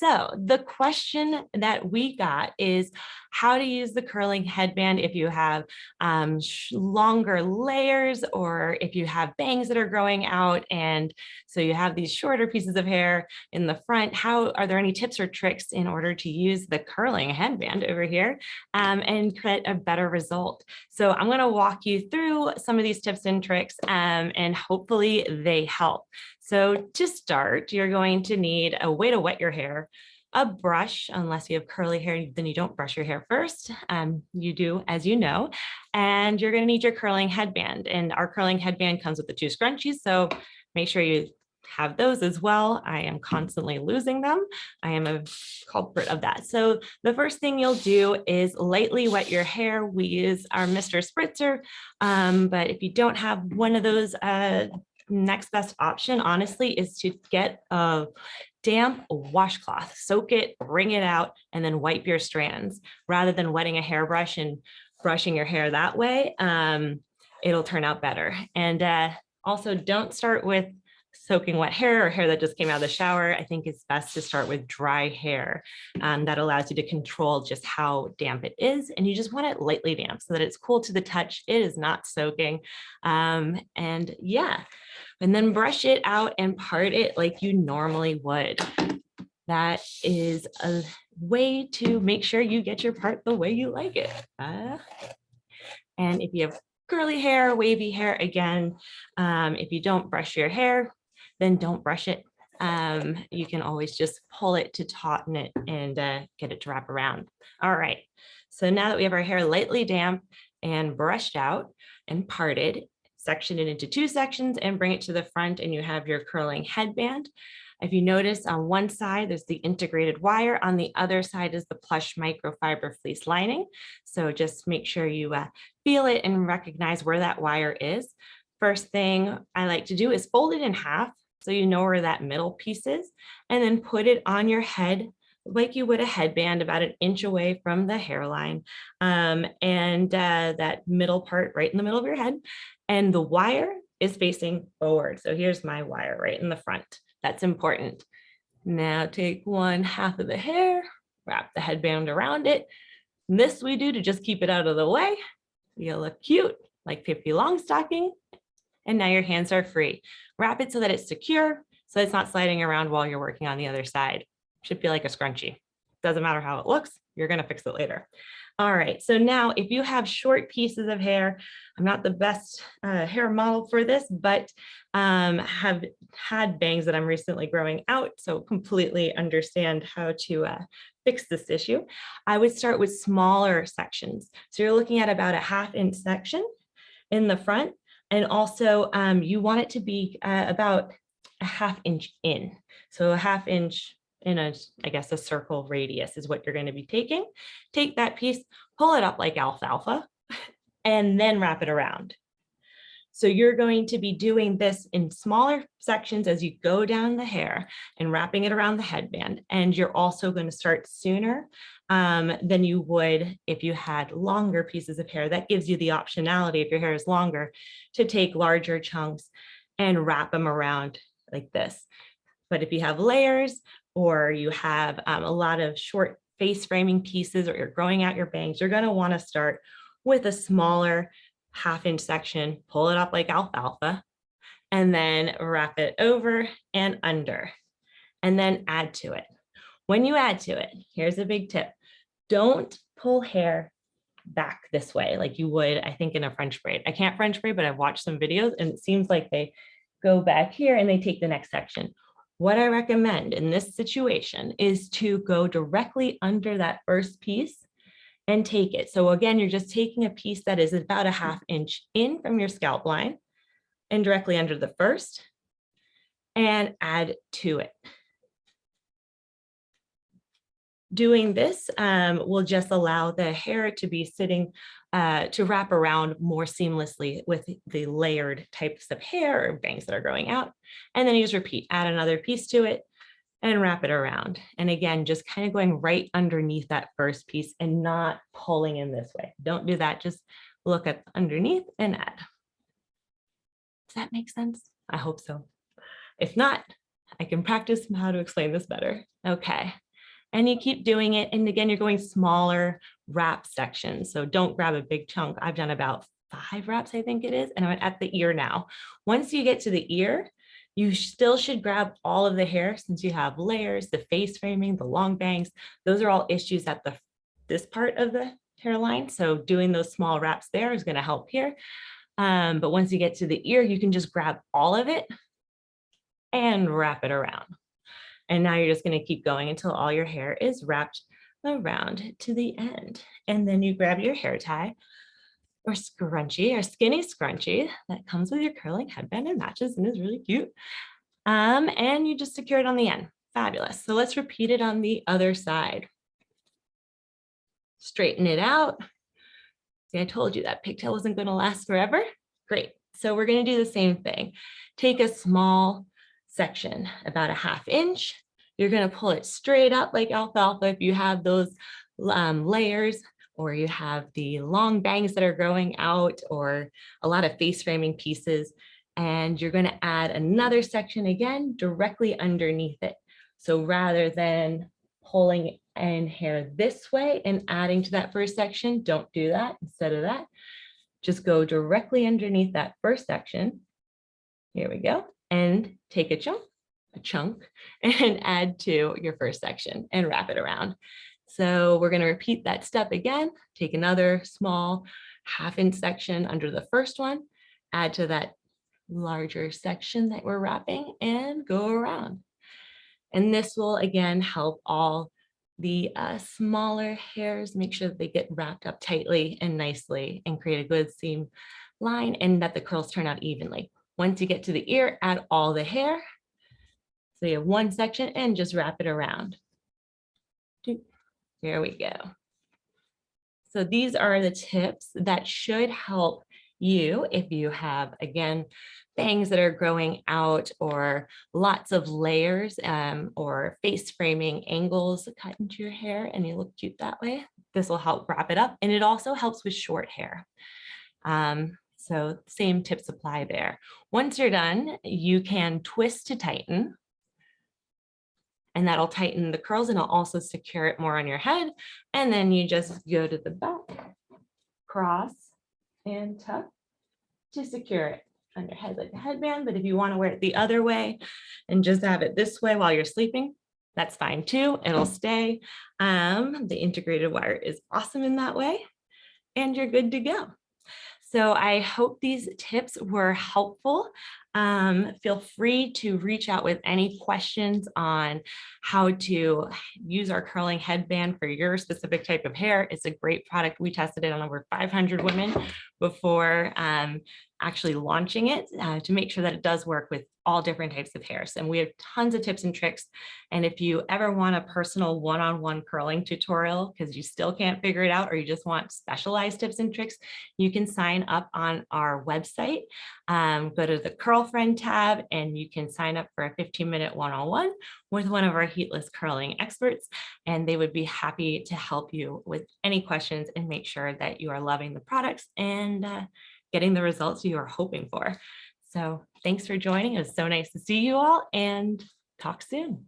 So the question that we got is how to use the curling headband if you have longer layers or if you have bangs that are growing out. And so you have these shorter pieces of hair in the front. How are there any tips or tricks in order to use the curling headband over here and get a better result? So I'm going to walk you through some of these tips and tricks and hopefully they help. So to start, you're going to need a way to wet your hair, a brush. Unless you have curly hair, then you don't brush your hair first. You do, as you know, and you're going to need your curling headband. And our curling headband comes with the 2 scrunchies, so make sure you have those as well. I am constantly losing them. I am a culprit of that. So the first thing you'll do is lightly wet your hair. We use our Mr. Spritzer, but if you don't have one of those, next best option, honestly, is to get a damp washcloth, soak it, wring it out, and then wipe your strands rather than wetting a hairbrush and brushing your hair that way. It'll turn out better. And also don't start with soaking wet hair or hair that just came out of the shower. I think it's best to start with dry hair. That allows you to control just how damp it is. And you just want it lightly damp so that it's cool to the touch. It is not soaking. And yeah, and then brush it out and part it like you normally would. That is a way to make sure you get your part the way you like it. And if you have curly hair, wavy hair, again, if you don't brush your hair, then don't brush it. You can always just pull it to tauten it and get it to wrap around. All right, so now that we have our hair lightly damp and brushed out and parted, section it into 2 sections and bring it to the front, and you have your curling headband. If you notice, on one side, there's the integrated wire. On the other side is the plush microfiber fleece lining. So just make sure you feel it and recognize where that wire is. First thing I like to do is fold it in half so you know where that middle piece is, and then put it on your head like you would a headband, about 1 inch away from the hairline, and that middle part right in the middle of your head. And the wire is facing forward. So here's my wire right in the front. That's important. Now take 1/2 of the hair, wrap the headband around it. And this we do to just keep it out of the way. You'll look cute, like Pippi Longstocking. And now your hands are free. Wrap it so that it's secure, so it's not sliding around while you're working on the other side. Should feel like a scrunchie. Doesn't matter how it looks, you're gonna fix it later. All right, so now if you have short pieces of hair, I'm not the best hair model for this, but have had bangs that I'm recently growing out, so completely understand how to fix this issue. I would start with smaller sections. So you're looking at about a 1/2 inch section in the front, and also you want it to be about a 1/2 inch in. So a 1/2 inch in a, I guess, a circle radius is what you're going to be taking. Take that piece, pull it up like alfalfa, and then wrap it around. So you're going to be doing this in smaller sections as you go down the hair and wrapping it around the headband. And you're also going to start sooner than you would if you had longer pieces of hair. That gives you the optionality, if your hair is longer, to take larger chunks and wrap them around like this. But if you have layers, or you have a lot of short face framing pieces, or you're growing out your bangs, you're going to want to start with a smaller 1/2 inch section, pull it up like alfalfa, and then wrap it over and under, and then add to it. When you add to it, here's a big tip. Don't pull hair back this way like you would, I think, in a French braid. I can't French braid, but I've watched some videos and it seems like they go back here and they take the next section. What I recommend in this situation is to go directly under that first piece and take it. So again, you're just taking a piece that is about a 1/2 inch in from your scalp line and directly under the first and add to it. Doing this will just allow the hair to be sitting, to wrap around more seamlessly with the layered types of hair or bangs that are growing out. And then you just repeat, add another piece to it and wrap it around. And again, just kind of going right underneath that first piece and not pulling in this way. Don't do that, just look at underneath and add. Does that make sense? I hope so. If not, I can practice how to explain this better. Okay. And you keep doing it. And again, you're going smaller wrap sections. So don't grab a big chunk. I've done about 5 wraps, I think it is. And I'm at the ear now. Once you get to the ear, you still should grab all of the hair since you have layers, the face framing, the long bangs. Those are all issues at this part of the hairline. So doing those small wraps there is going to help here. But once you get to the ear, you can just grab all of it and wrap it around. And now you're just going to keep going until all your hair is wrapped around to the end. And then you grab your hair tie or scrunchie or skinny scrunchie that comes with your curling headband and matches and is really cute. And you just secure it on the end. Fabulous. So let's repeat it on the other side. Straighten it out. See, I told you that pigtail wasn't going to last forever. Great. So we're going to do the same thing. Take a small section, about a 1/2 inch. You're going to pull it straight up like alfalfa if you have those layers, or you have the long bangs that are growing out, or a lot of face framing pieces. And you're going to add another section again directly underneath it. So rather than pulling in hair this way and adding to that first section, don't do that. Instead of that, just go directly underneath that first section. Here we go. And take a chunk and add to your first section and wrap it around. So we're going to repeat that step again. Take another small 1/2 inch section under the first one, add to that larger section that we're wrapping and go around. And this will again help all the smaller hairs, make sure that they get wrapped up tightly and nicely and create a good seam line and that the curls turn out evenly. Once you get to the ear, add all the hair. So you have one section and just wrap it around. There we go. So these are the tips that should help you if you have, again, bangs that are growing out or lots of layers or face framing angles cut into your hair and you look cute that way. This will help wrap it up, and it also helps with short hair. So same tips apply there. Once you're done, you can twist to tighten. And that'll tighten the curls and it'll also secure it more on your head. And then you just go to the back, cross and tuck to secure it on your head like a headband. But if you want to wear it the other way and just have it this way while you're sleeping, that's fine too. It'll stay. The integrated wire is awesome in that way. And you're good to go. So I hope these tips were helpful. Feel free to reach out with any questions on how to use our curling headband for your specific type of hair. It's a great product. We tested it on over 500 women before actually launching it to make sure that it does work with all different types of hairs. And we have tons of tips and tricks. And if you ever want a personal one-on-one curling tutorial because you still can't figure it out or you just want specialized tips and tricks, you can sign up on our website. Go to the Curl Friend tab and you can sign up for a 15-minute one-on-one with one of our Heatless curling experts, and they would be happy to help you with any questions and make sure that you are loving the products and getting the results you are hoping for. So thanks for joining. It was so nice to see you all and talk soon.